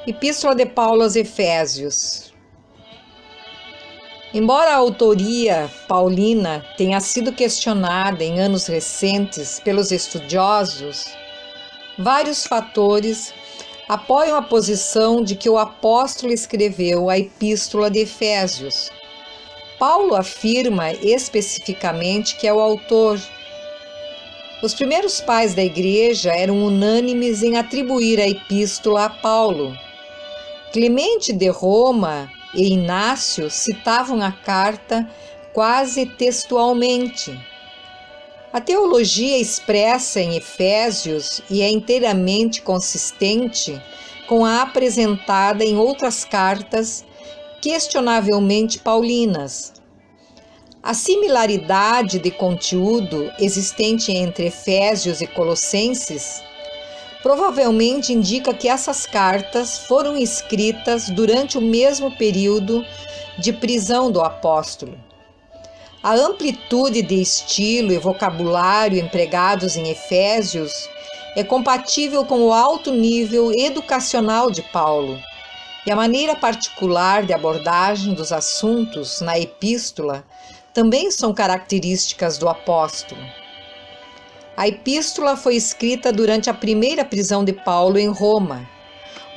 Epístola de Paulo aos Efésios. Embora a autoria paulina tenha sido questionada em anos recentes pelos estudiosos, vários fatores apoiam a posição de que o apóstolo escreveu a Epístola de Efésios. Paulo afirma especificamente que é o autor. Os primeiros pais da igreja eram unânimes em atribuir a epístola a Paulo. Clemente de Roma e Inácio citavam a carta quase textualmente. A teologia expressa em Efésios e é inteiramente consistente com a apresentada em outras cartas questionavelmente paulinas. A similaridade de conteúdo existente entre Efésios e Colossenses provavelmente indica que essas cartas foram escritas durante o mesmo período de prisão do apóstolo. A amplitude de estilo e vocabulário empregados em Efésios é compatível com o alto nível educacional de Paulo, e a maneira particular de abordagem dos assuntos na epístola também são características do apóstolo. A epístola foi escrita durante a primeira prisão de Paulo em Roma.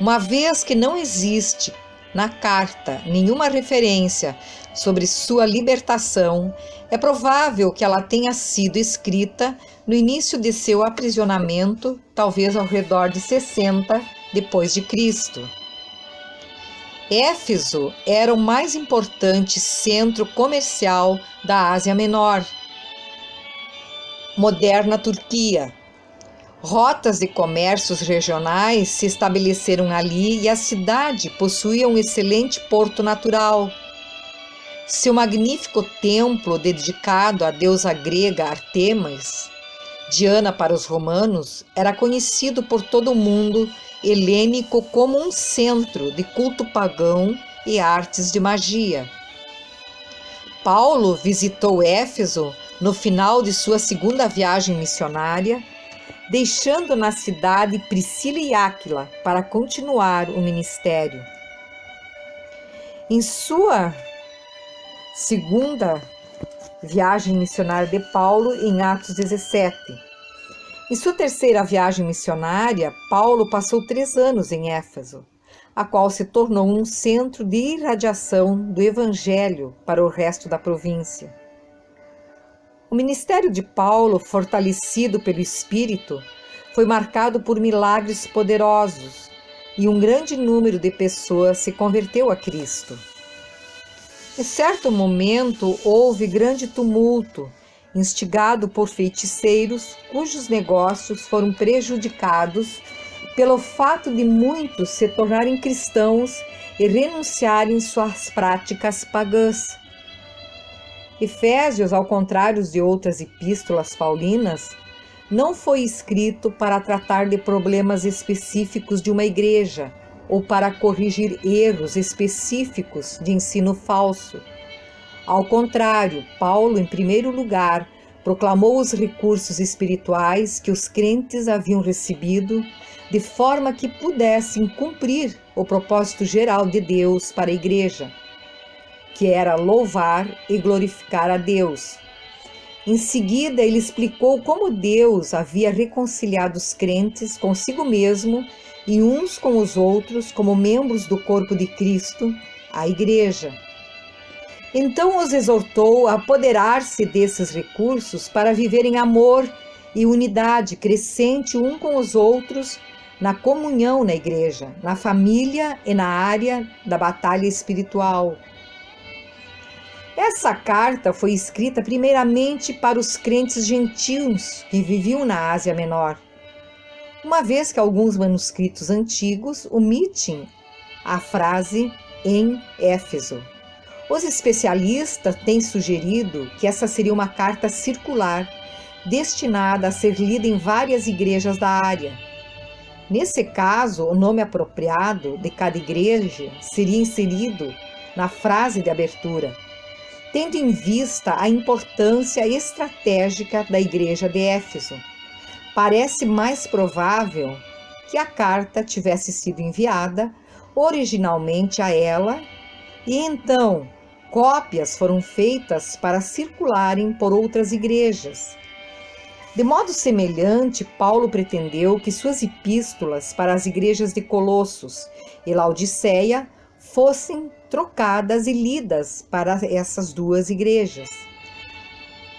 Uma vez que não existe na carta nenhuma referência sobre sua libertação, é provável que ela tenha sido escrita no início de seu aprisionamento, talvez ao redor de 60 depois de Cristo. Éfeso era o mais importante centro comercial da Ásia Menor, moderna Turquia. Rotas de comércios regionais se estabeleceram ali e a cidade possuía um excelente porto natural. Seu magnífico templo dedicado à deusa grega Ártemis, Diana para os romanos, era conhecido por todo o mundo helênico como um centro de culto pagão e artes de magia. Paulo visitou Éfeso no final de sua segunda viagem missionária, deixando na cidade Priscila e Áquila para continuar o ministério. Em sua segunda viagem missionária de Paulo, em Atos 17. Em sua terceira viagem missionária, Paulo passou 3 anos em Éfeso, a qual se tornou um centro de irradiação do Evangelho para o resto da província. O ministério de Paulo, fortalecido pelo Espírito, foi marcado por milagres poderosos e um grande número de pessoas se converteu a Cristo. Em certo momento, houve grande tumulto, instigado por feiticeiros, cujos negócios foram prejudicados pelo fato de muitos se tornarem cristãos e renunciarem suas práticas pagãs. Efésios, ao contrário de outras epístolas paulinas, não foi escrito para tratar de problemas específicos de uma igreja ou para corrigir erros específicos de ensino falso. Ao contrário, Paulo, em primeiro lugar, proclamou os recursos espirituais que os crentes haviam recebido, de forma que pudessem cumprir o propósito geral de Deus para a igreja, que era louvar e glorificar a Deus. Em seguida, ele explicou como Deus havia reconciliado os crentes consigo mesmo e uns com os outros como membros do corpo de Cristo, a igreja. Então os exortou a apoderar-se desses recursos para viver em amor e unidade crescente um com os outros, na comunhão na igreja, na família e na área da batalha espiritual. Essa carta foi escrita primeiramente para os crentes gentios que viviam na Ásia Menor, uma vez que alguns manuscritos antigos omitem a frase em Éfeso. Os especialistas têm sugerido que essa seria uma carta circular, destinada a ser lida em várias igrejas da área. Nesse caso, o nome apropriado de cada igreja seria inserido na frase de abertura, tendo em vista a importância estratégica da igreja de Éfeso. Parece mais provável que a carta tivesse sido enviada originalmente a ela, e então cópias foram feitas para circularem por outras igrejas. De modo semelhante, Paulo pretendeu que suas epístolas para as igrejas de Colossos e Laodiceia fossem trocadas e lidas para essas duas igrejas.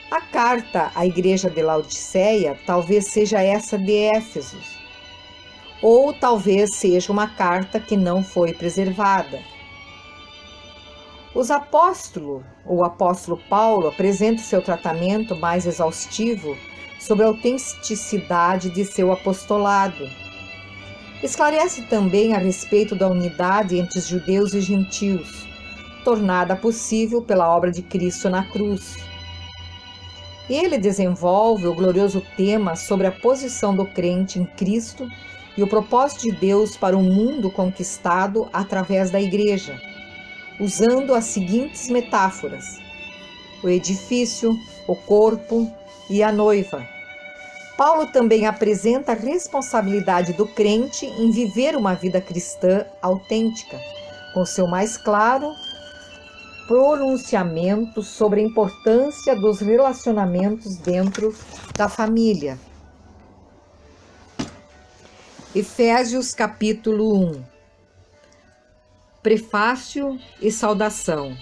A carta à igreja de Laodiceia talvez seja essa de Éfeso, ou talvez seja uma carta que não foi preservada. O apóstolo Paulo apresenta seu tratamento mais exaustivo sobre a autenticidade de seu apostolado. Esclarece também a respeito da unidade entre os judeus e gentios, tornada possível pela obra de Cristo na cruz. Ele desenvolve o glorioso tema sobre a posição do crente em Cristo e o propósito de Deus para o mundo conquistado através da igreja, usando as seguintes metáforas: o edifício, o corpo e a noiva. Paulo também apresenta a responsabilidade do crente em viver uma vida cristã autêntica, com seu mais claro pronunciamento sobre a importância dos relacionamentos dentro da família. Efésios capítulo 1. Prefácio e saudação.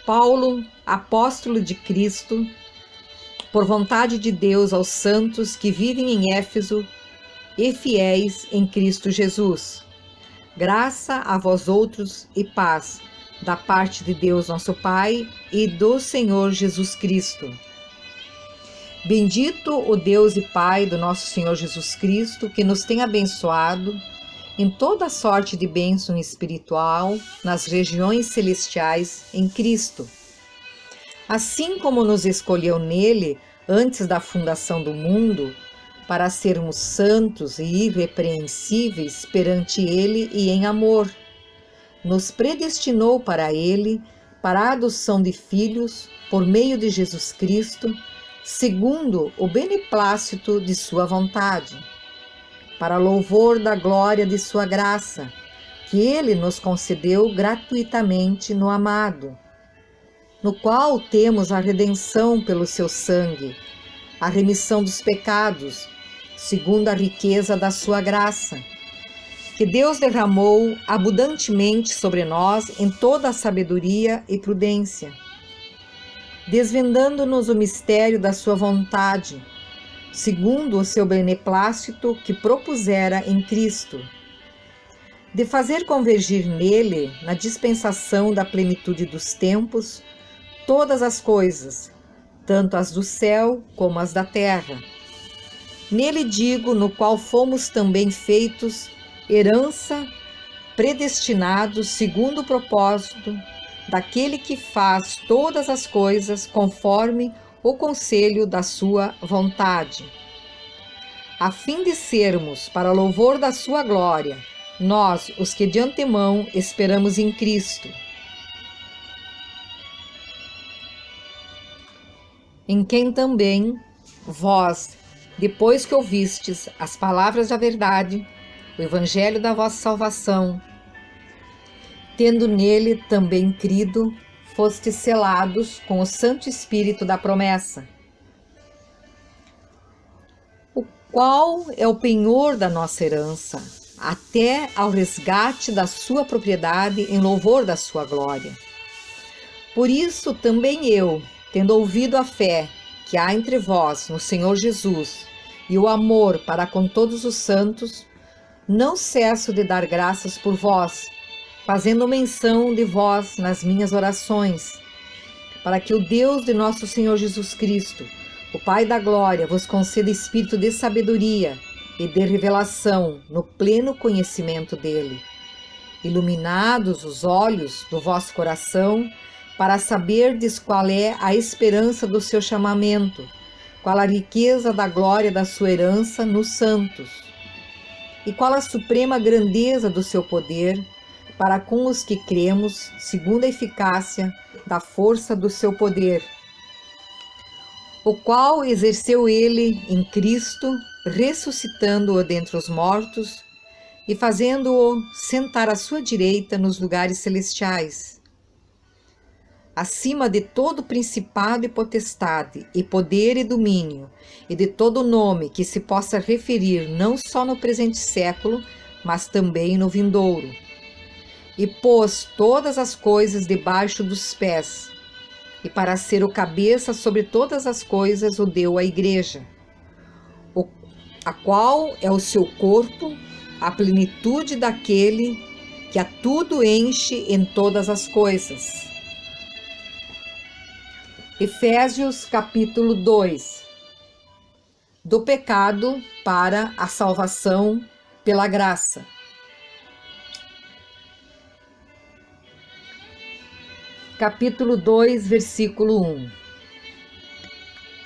Paulo, apóstolo de Cristo, por vontade de Deus aos santos que vivem em Éfeso e fiéis em Cristo Jesus. Graça a vós outros e paz, da parte de Deus nosso Pai e do Senhor Jesus Cristo. Bendito o Deus e Pai do nosso Senhor Jesus Cristo, que nos tem abençoado em toda sorte de bênção espiritual nas regiões celestiais em Cristo. Assim como nos escolheu nele antes da fundação do mundo, para sermos santos e irrepreensíveis perante ele e em amor, nos predestinou para ele, para a adoção de filhos, por meio de Jesus Cristo, segundo o beneplácito de sua vontade, para louvor da glória de sua graça, que ele nos concedeu gratuitamente no amado, no qual temos a redenção pelo seu sangue, a remissão dos pecados, segundo a riqueza da sua graça, que Deus derramou abundantemente sobre nós em toda a sabedoria e prudência, desvendando-nos o mistério da sua vontade, segundo o seu beneplácito que propusera em Cristo, de fazer convergir nele, na dispensação da plenitude dos tempos, todas as coisas, tanto as do céu como as da terra. Nele digo, no qual fomos também feitos herança, predestinados segundo o propósito daquele que faz todas as coisas conforme o conselho da sua vontade, a fim de sermos, para louvor da sua glória, nós, os que de antemão esperamos em Cristo, em quem também vós, depois que ouvistes as palavras da verdade, o evangelho da vossa salvação, tendo nele também crido, fostes selados com o Santo Espírito da promessa, o qual é o penhor da nossa herança, até ao resgate da sua propriedade em louvor da sua glória. Por isso também eu, tendo ouvido a fé que há entre vós no Senhor Jesus e o amor para com todos os santos, não cesso de dar graças por vós, fazendo menção de vós nas minhas orações, para que o Deus de nosso Senhor Jesus Cristo, o Pai da glória, vos conceda espírito de sabedoria e de revelação no pleno conhecimento dele, iluminados os olhos do vosso coração, para saberdes qual é a esperança do seu chamamento, qual a riqueza da glória da sua herança nos santos, e qual a suprema grandeza do seu poder para com os que cremos, segundo a eficácia da força do seu poder, o qual exerceu ele em Cristo, ressuscitando-o dentre os mortos, e fazendo-o sentar à sua direita nos lugares celestiais, acima de todo principado e potestade, e poder e domínio, e de todo nome que se possa referir não só no presente século, mas também no vindouro. E pôs todas as coisas debaixo dos pés, e para ser o cabeça sobre todas as coisas o deu à igreja, a qual é o seu corpo, a plenitude daquele que a tudo enche em todas as coisas. Efésios capítulo 2. Do pecado para a salvação pela graça. Capítulo 2, versículo 1.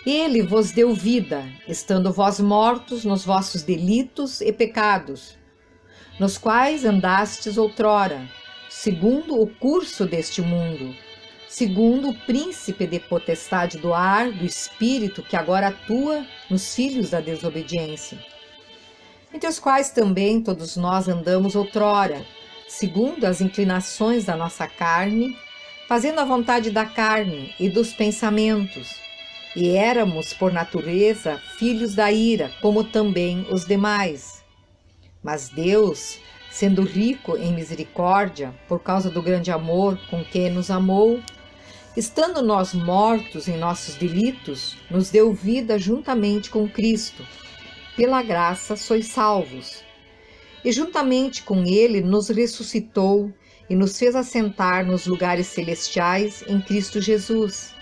Ele vos deu vida, estando vós mortos nos vossos delitos e pecados, nos quais andastes outrora, segundo o curso deste mundo, segundo o príncipe de potestade do ar, do espírito que agora atua nos filhos da desobediência, entre os quais também todos nós andamos outrora, segundo as inclinações da nossa carne, fazendo a vontade da carne e dos pensamentos, e éramos, por natureza, filhos da ira, como também os demais. Mas Deus, sendo rico em misericórdia, por causa do grande amor com que nos amou, estando nós mortos em nossos delitos, nos deu vida juntamente com Cristo. Pela graça sois salvos. E juntamente com Ele nos ressuscitou e nos fez assentar nos lugares celestiais em Cristo Jesus,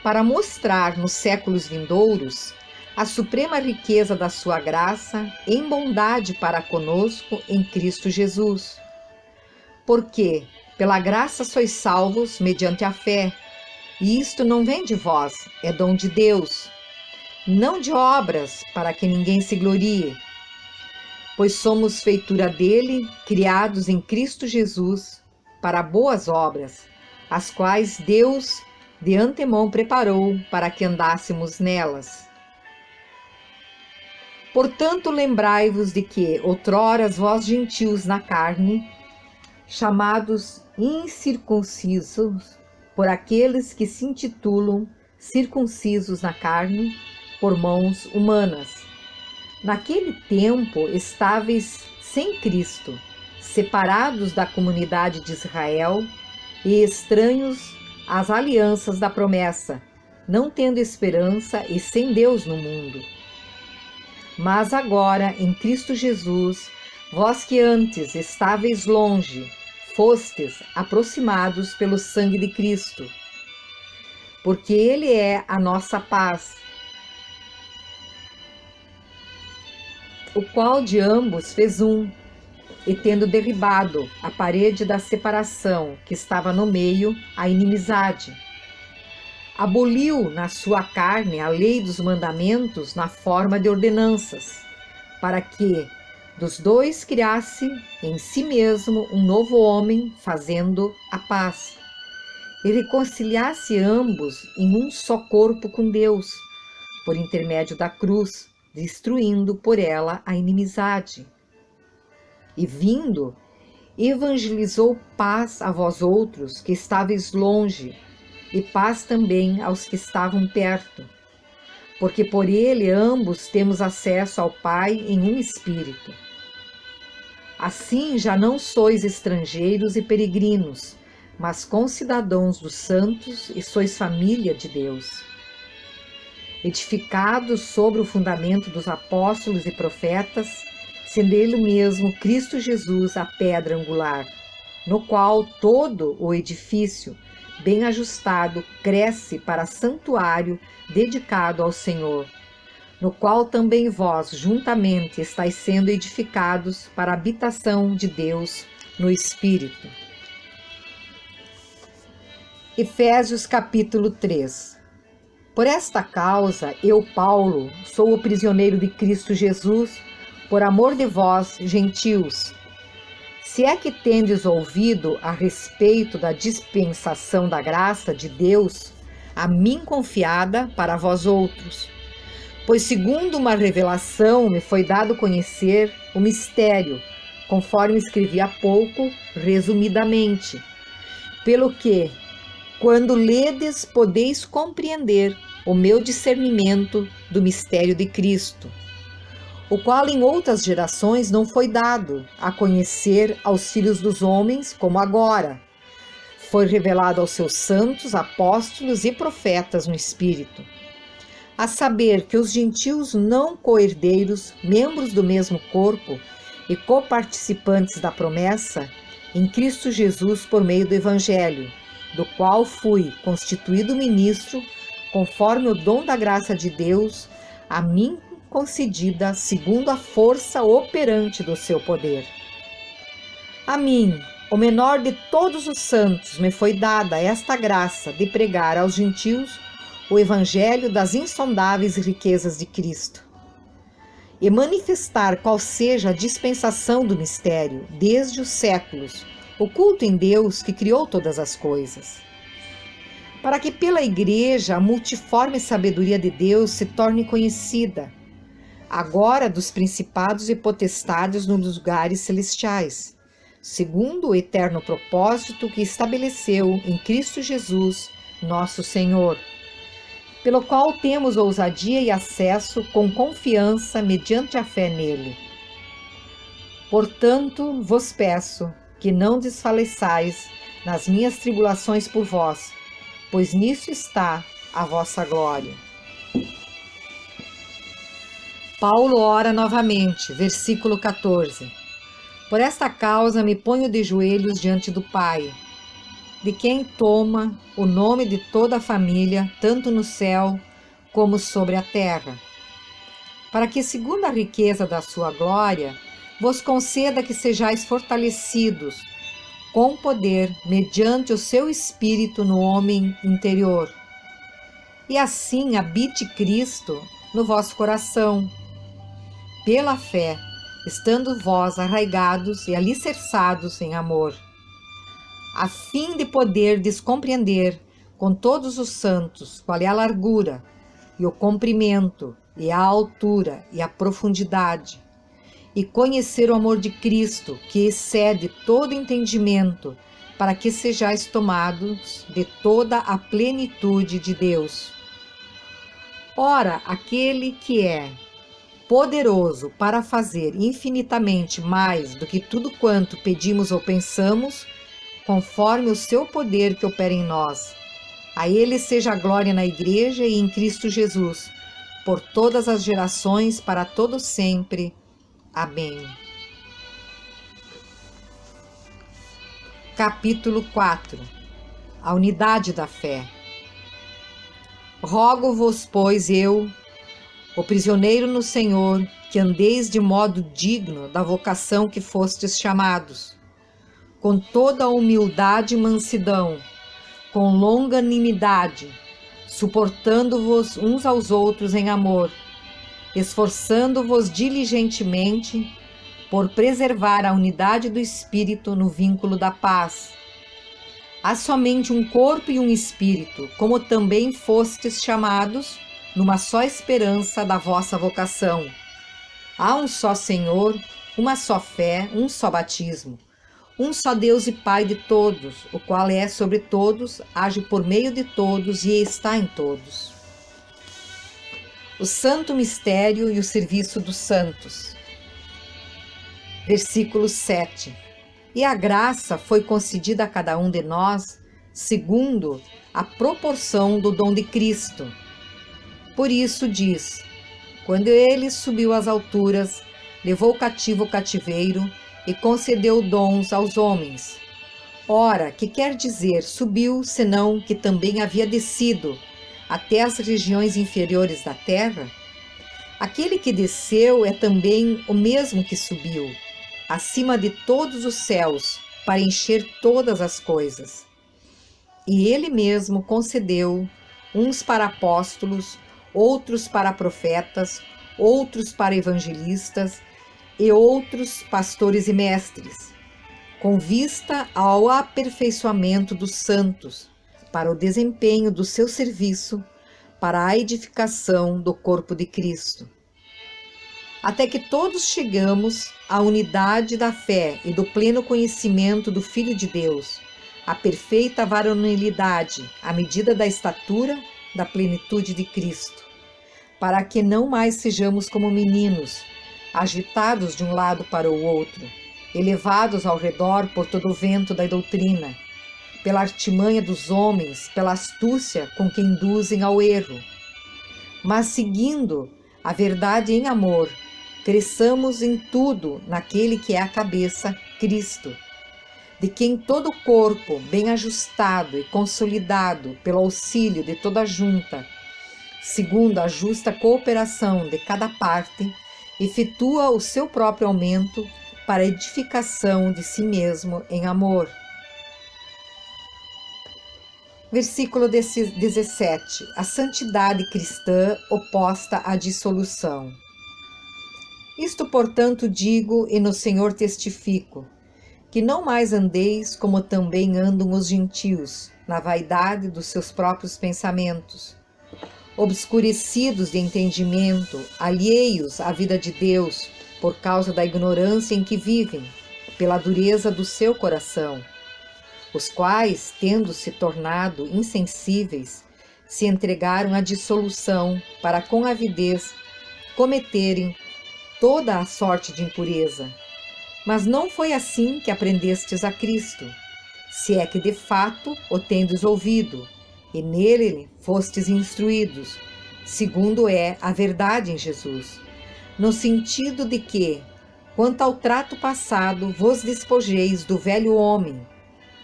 para mostrar nos séculos vindouros a suprema riqueza da sua graça em bondade para conosco em Cristo Jesus. Porque pela graça sois salvos mediante a fé, e isto não vem de vós, é dom de Deus, não de obras, para que ninguém se glorie. Pois somos feitura dele, criados em Cristo Jesus, para boas obras, as quais Deus de antemão preparou para que andássemos nelas. Portanto, lembrai-vos de que, outrora, vós gentios na carne, chamados incircuncisos por aqueles que se intitulam circuncisos na carne, por mãos humanas. Naquele tempo estáveis sem Cristo, separados da comunidade de Israel e estranhos às alianças da promessa, não tendo esperança e sem Deus no mundo. Mas agora, em Cristo Jesus, vós que antes estáveis longe, fostes aproximados pelo sangue de Cristo, porque Ele é a nossa paz, o qual de ambos fez um, e tendo derribado a parede da separação que estava no meio, a inimizade, aboliu na sua carne a lei dos mandamentos na forma de ordenanças, para que dos dois criasse em si mesmo um novo homem, fazendo a paz, e reconciliasse ambos em um só corpo com Deus, por intermédio da cruz, destruindo por ela a inimizade. E vindo, evangelizou paz a vós outros que estáveis longe, e paz também aos que estavam perto, porque por ele ambos temos acesso ao Pai em um Espírito. Assim já não sois estrangeiros e peregrinos, mas concidadãos dos santos e sois família de Deus, edificados sobre o fundamento dos apóstolos e profetas, sendo ele mesmo Cristo Jesus a pedra angular, no qual todo o edifício, bem ajustado, cresce para santuário dedicado ao Senhor, no qual também vós juntamente estáis sendo edificados para a habitação de Deus no Espírito. Efésios capítulo 3. Por esta causa, eu, Paulo, sou o prisioneiro de Cristo Jesus, por amor de vós, gentios. Se é que tendes ouvido a respeito da dispensação da graça de Deus, a mim confiada para vós outros. Pois segundo uma revelação me foi dado conhecer o mistério, conforme escrevi há pouco, resumidamente, pelo que, quando ledes, podeis compreender o meu discernimento do mistério de Cristo, o qual em outras gerações não foi dado a conhecer aos filhos dos homens, como agora foi revelado aos seus santos, apóstolos e profetas no Espírito, a saber que os gentios não co-herdeiros, membros do mesmo corpo e coparticipantes da promessa, em Cristo Jesus por meio do Evangelho, do qual fui constituído ministro, conforme o dom da graça de Deus, a mim concedida segundo a força operante do seu poder. A mim, o menor de todos os santos, me foi dada esta graça de pregar aos gentios o evangelho das insondáveis riquezas de Cristo e manifestar qual seja a dispensação do mistério desde os séculos, oculto em Deus que criou todas as coisas, para que pela Igreja a multiforme sabedoria de Deus se torne conhecida, agora dos principados e potestades nos lugares celestiais, segundo o eterno propósito que estabeleceu em Cristo Jesus, nosso Senhor, pelo qual temos ousadia e acesso com confiança mediante a fé nele. Portanto, vos peço que não desfaleçais nas minhas tribulações por vós, pois nisso está a vossa glória. Paulo ora novamente, versículo 14. Por esta causa me ponho de joelhos diante do Pai, de quem toma o nome de toda a família, tanto no céu como sobre a terra, para que, segundo a riqueza da sua glória, vos conceda que sejais fortalecidos com poder mediante o seu Espírito no homem interior, e assim habite Cristo no vosso coração, pela fé, estando vós arraigados e alicerçados em amor, a fim de poderdes compreender com todos os santos qual é a largura, e o comprimento, e a altura, e a profundidade, e conhecer o amor de Cristo, que excede todo entendimento, para que sejais tomados de toda a plenitude de Deus. Ora, aquele que é poderoso para fazer infinitamente mais do que tudo quanto pedimos ou pensamos, conforme o seu poder que opera em nós. A ele seja a glória na Igreja e em Cristo Jesus, por todas as gerações, para todo sempre. Amém. Capítulo 4. A unidade da fé. Rogo-vos, pois, eu, o prisioneiro no Senhor, que andeis de modo digno da vocação que fostes chamados, com toda a humildade e mansidão, com longanimidade, suportando-vos uns aos outros em amor, esforçando-vos diligentemente por preservar a unidade do Espírito no vínculo da paz. Há somente um corpo e um Espírito, como também fostes chamados, numa só esperança da vossa vocação. Há um só Senhor, uma só fé, um só batismo, um só Deus e Pai de todos, o qual é sobre todos, age por meio de todos e está em todos. O santo mistério e o serviço dos santos. Versículo 7. E a graça foi concedida a cada um de nós, segundo a proporção do dom de Cristo. Por isso diz: quando ele subiu às alturas, levou cativo o cativeiro e concedeu dons aos homens. Ora, que quer dizer subiu, senão que também havia descido até as regiões inferiores da terra? Aquele que desceu é também o mesmo que subiu, acima de todos os céus, para encher todas as coisas. E ele mesmo concedeu uns para apóstolos, outros para profetas, outros para evangelistas e outros pastores e mestres, com vista ao aperfeiçoamento dos santos, para o desempenho do seu serviço, para a edificação do corpo de Cristo, até que todos chegamos à unidade da fé e do pleno conhecimento do Filho de Deus, à perfeita varonilidade, à medida da estatura da plenitude de Cristo, para que não mais sejamos como meninos, agitados de um lado para o outro, elevados ao redor por todo o vento da doutrina, pela artimanha dos homens, pela astúcia com que induzem ao erro, mas seguindo a verdade em amor, cresçamos em tudo naquele que é a cabeça, Cristo, de quem todo o corpo, bem ajustado e consolidado pelo auxílio de toda a junta, segundo a justa cooperação de cada parte, efetua o seu próprio aumento para a edificação de si mesmo em amor. Versículo 17. A santidade cristã oposta à dissolução. Isto, portanto, digo e no Senhor testifico, que não mais andeis como também andam os gentios, na vaidade dos seus próprios pensamentos, obscurecidos de entendimento, alheios à vida de Deus, por causa da ignorância em que vivem, pela dureza do seu coração, os quais, tendo se tornado insensíveis, se entregaram à dissolução para com avidez cometerem toda a sorte de impureza. Mas não foi assim que aprendestes a Cristo, se é que de fato o tendes ouvido, e nele fostes instruídos, segundo é a verdade em Jesus, no sentido de que, quanto ao trato passado, vos despojeis do velho homem,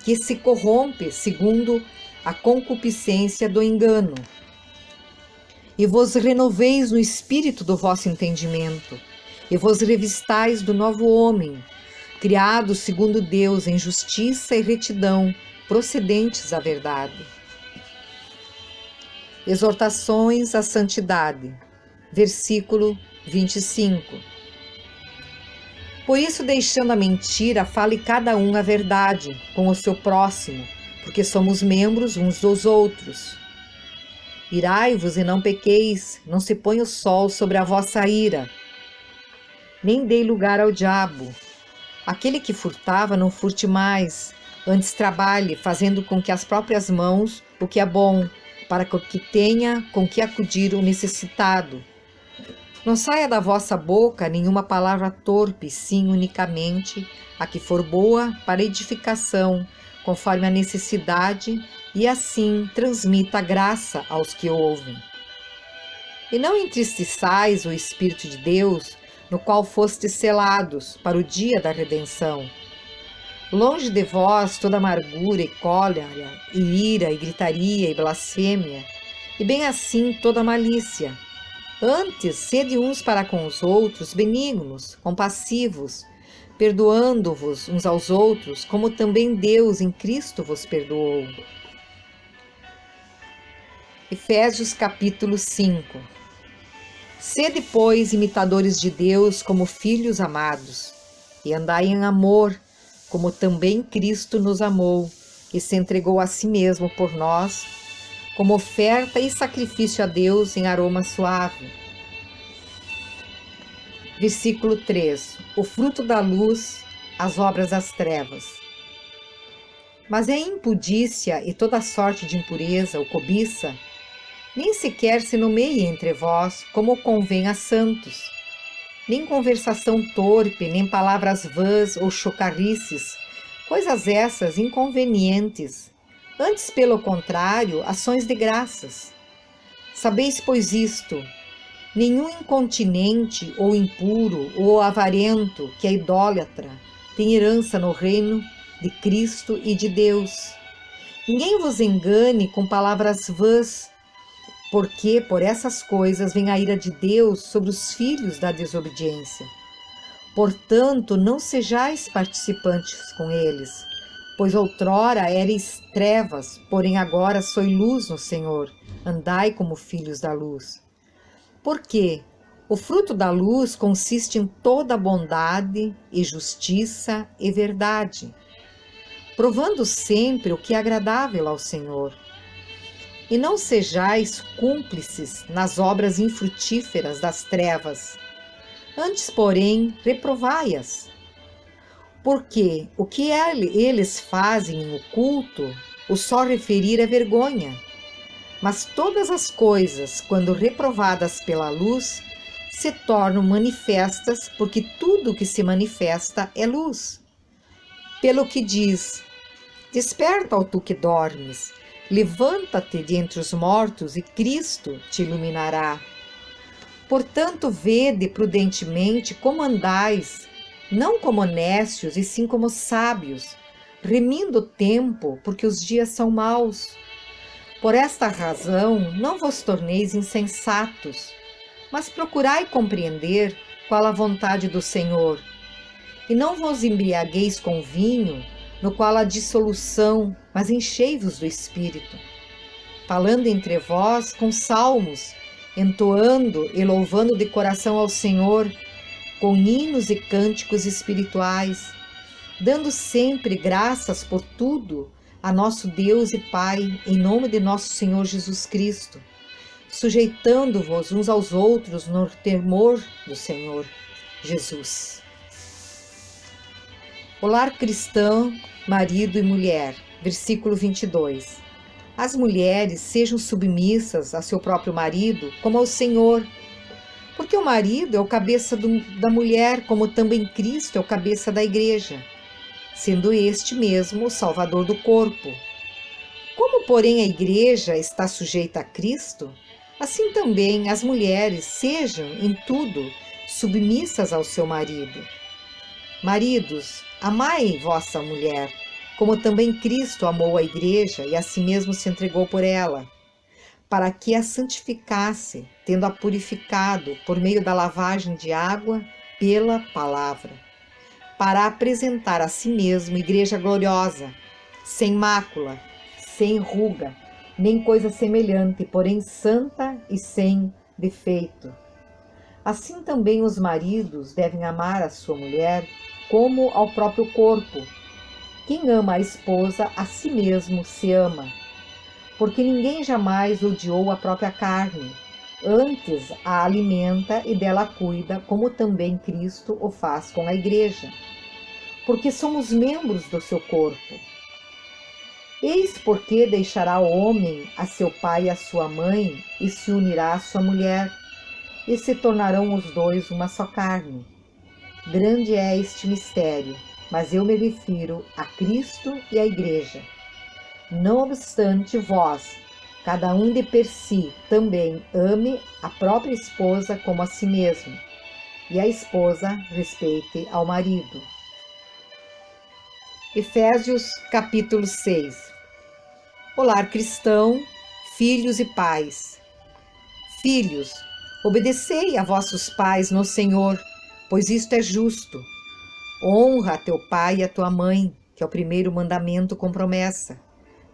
que se corrompe segundo a concupiscência do engano, e vos renoveis no espírito do vosso entendimento, e vos revistais do novo homem, criado segundo Deus em justiça e retidão, procedentes da verdade. Exortações à santidade. Versículo 25. Por isso, deixando a mentira, fale cada um a verdade com o seu próximo, porque somos membros uns dos outros. Irai-vos e não pequeis, não se ponha o sol sobre a vossa ira, nem dei lugar ao diabo. Aquele que furtava, não furte mais, antes trabalhe, fazendo com que as próprias mãos o que é bom, para que tenha com que acudir o necessitado. Não saia da vossa boca nenhuma palavra torpe, sim unicamente a que for boa para edificação, conforme a necessidade, e assim transmita a graça aos que ouvem. E não entristeçais o Espírito de Deus, no qual fostes selados para o dia da redenção. Longe de vós toda amargura e cólera, e ira, e gritaria, e blasfêmia, e bem assim toda malícia. Antes, sede uns para com os outros benignos, compassivos, perdoando-vos uns aos outros, como também Deus em Cristo vos perdoou. Efésios capítulo 5. Sede, pois, imitadores de Deus como filhos amados, e andai em amor, como também Cristo nos amou, e se entregou a si mesmo por nós, como oferta e sacrifício a Deus em aroma suave. Versículo 3. O fruto da luz, as obras das trevas. Mas é impudícia e toda sorte de impureza ou cobiça, nem sequer se nomeie entre vós, como convém a santos, nem conversação torpe, nem palavras vãs ou chocarrices, coisas essas inconvenientes, antes, pelo contrário, ações de graças. Sabeis, pois, isto: nenhum incontinente ou impuro ou avarento que é idólatra tem herança no reino de Cristo e de Deus. Ninguém vos engane com palavras vãs, porque por essas coisas vem a ira de Deus sobre os filhos da desobediência. Portanto, não sejais participantes com eles, pois outrora erais trevas, porém agora sois luz no Senhor, andai como filhos da luz. Porque o fruto da luz consiste em toda bondade e justiça e verdade, provando sempre o que é agradável ao Senhor. E não sejais cúmplices nas obras infrutíferas das trevas, Antes, porém, reprovai-as. Porque o que eles fazem em oculto, o só referir é vergonha. Mas todas as coisas, quando reprovadas pela luz, se tornam manifestas, porque tudo que se manifesta é luz. Pelo que diz: desperta, ó tu que dormes, levanta-te de entre os mortos e Cristo te iluminará. Portanto, vede prudentemente como andais, não como necios, e sim como sábios, remindo o tempo, porque os dias são maus. Por esta razão, não vos torneis insensatos, mas procurai compreender qual a vontade do Senhor. E não vos embriagueis com vinho, no qual há dissolução, mas enchei-vos do Espírito, falando entre vós com salmos, entoando e louvando de coração ao Senhor, com hinos e cânticos espirituais, dando sempre graças por tudo a nosso Deus e Pai, em nome de nosso Senhor Jesus Cristo, sujeitando-vos uns aos outros no temor do Senhor Jesus. O lar cristão, marido e mulher, versículo 22. As mulheres sejam submissas a seu próprio marido como ao Senhor, porque o marido é o cabeça da mulher, como também Cristo é o cabeça da igreja, sendo este mesmo o Salvador do corpo. Como, porém, a igreja está sujeita a Cristo, assim também as mulheres sejam, em tudo, submissas ao seu marido. Maridos, amai vossa mulher, como também Cristo amou a igreja e a si mesmo se entregou por ela, para que a santificasse, tendo-a purificado por meio da lavagem de água pela palavra, para apresentar a si mesmo igreja gloriosa, sem mácula, sem ruga, nem coisa semelhante, porém santa e sem defeito. Assim também os maridos devem amar a sua mulher como ao próprio corpo. Quem ama a esposa, a si mesmo se ama, porque ninguém jamais odiou a própria carne, antes a alimenta e dela cuida, como também Cristo o faz com a igreja, porque somos membros do seu corpo. Eis porque deixará o homem a seu pai e a sua mãe, e se unirá à sua mulher, e se tornarão os dois uma só carne. Grande é este mistério, mas eu me refiro a Cristo e à igreja. Não obstante, vós, cada um de per si, também ame a própria esposa como a si mesmo, e a esposa respeite ao marido. Efésios capítulo 6. O lar cristão, filhos e pais. Filhos, obedecei a vossos pais no Senhor, pois isto é justo. Honra a teu pai e a tua mãe, que é o primeiro mandamento com promessa,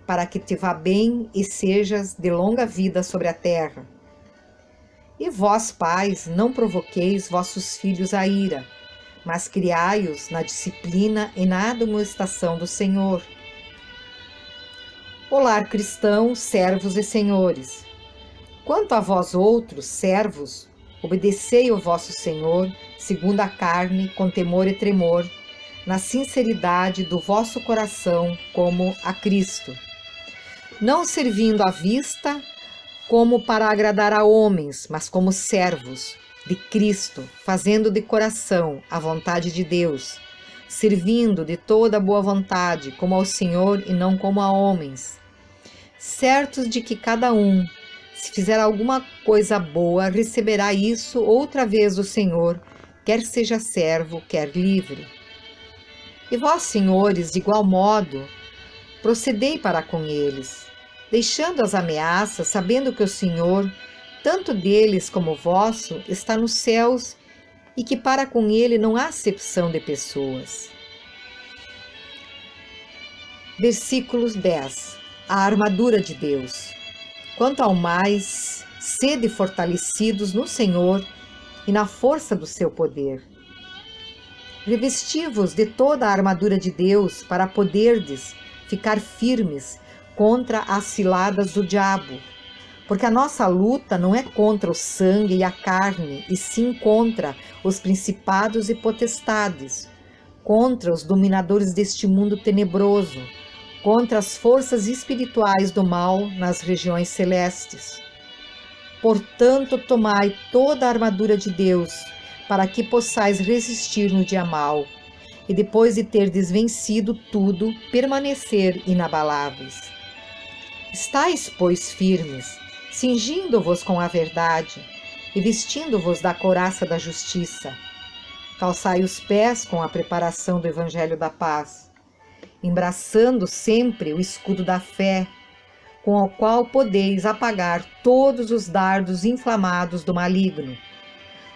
para que te vá bem e sejas de longa vida sobre a terra. E vós, pais, não provoqueis vossos filhos à ira, mas criai-os na disciplina e na admoestação do Senhor. O lar cristão, servos e senhores. Quanto a vós outros, servos, obedecei o vosso Senhor, segundo a carne, com temor e tremor, na sinceridade do vosso coração, como a Cristo, não servindo à vista como para agradar a homens, mas como servos de Cristo, fazendo de coração a vontade de Deus, servindo de toda boa vontade, como ao Senhor e não como a homens, certos de que cada um, se fizer alguma coisa boa, receberá isso outra vez do Senhor, quer seja servo, quer livre. E vós, senhores, de igual modo, procedei para com eles, deixando as ameaças, sabendo que o Senhor, tanto deles como vosso, está nos céus e que para com ele não há acepção de pessoas. Versículos 10. A armadura de Deus. Quanto ao mais, sede fortalecidos no Senhor e na força do seu poder. Revesti-vos de toda a armadura de Deus para poderdes ficar firmes contra as ciladas do diabo, Porque a nossa luta não é contra o sangue e a carne, e sim contra os principados e potestades, contra os dominadores deste mundo tenebroso, contra as forças espirituais do mal nas regiões celestes. Portanto, tomai toda a armadura de Deus, para que possais resistir no dia mau, e depois de terdes vencido tudo, permanecer inabaláveis. Estais, pois, firmes, cingindo-vos com a verdade e vestindo-vos da couraça da justiça. Calçai os pés com a preparação do evangelho da paz, embraçando sempre o escudo da fé, com o qual podeis apagar todos os dardos inflamados do maligno.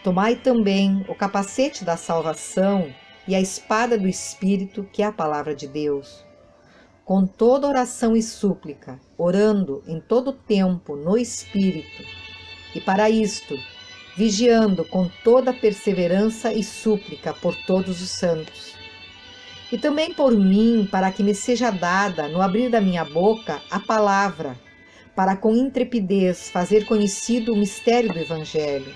Tomai também o capacete da salvação e a espada do Espírito, que é a palavra de Deus. Com toda oração e súplica, orando em todo tempo no Espírito, e para isto, vigiando com toda perseverança e súplica por todos os santos. E também por mim, para que me seja dada, no abrir da minha boca, a palavra, para com intrepidez fazer conhecido o mistério do Evangelho,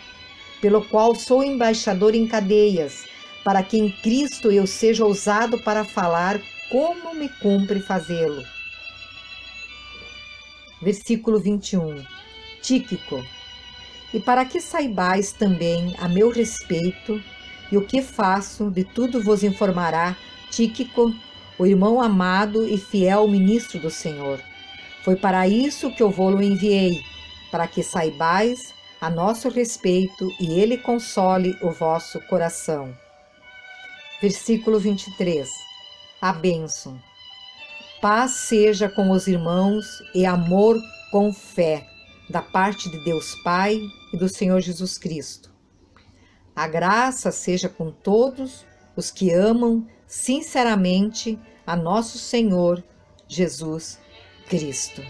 pelo qual sou embaixador em cadeias, para que em Cristo eu seja ousado para falar como me cumpre fazê-lo. Versículo 21. Tíquico. E para que saibais também a meu respeito, e o que faço, de tudo vos informará Tíquico, o irmão amado e fiel ministro do Senhor. Foi para isso que eu vou-lo enviei, para que saibais a nosso respeito e ele console o vosso coração. Versículo 23. A bênção. Paz seja com os irmãos e amor com fé, da parte de Deus Pai e do Senhor Jesus Cristo. A graça seja com todos os que amam sinceramente a nosso Senhor Jesus Cristo.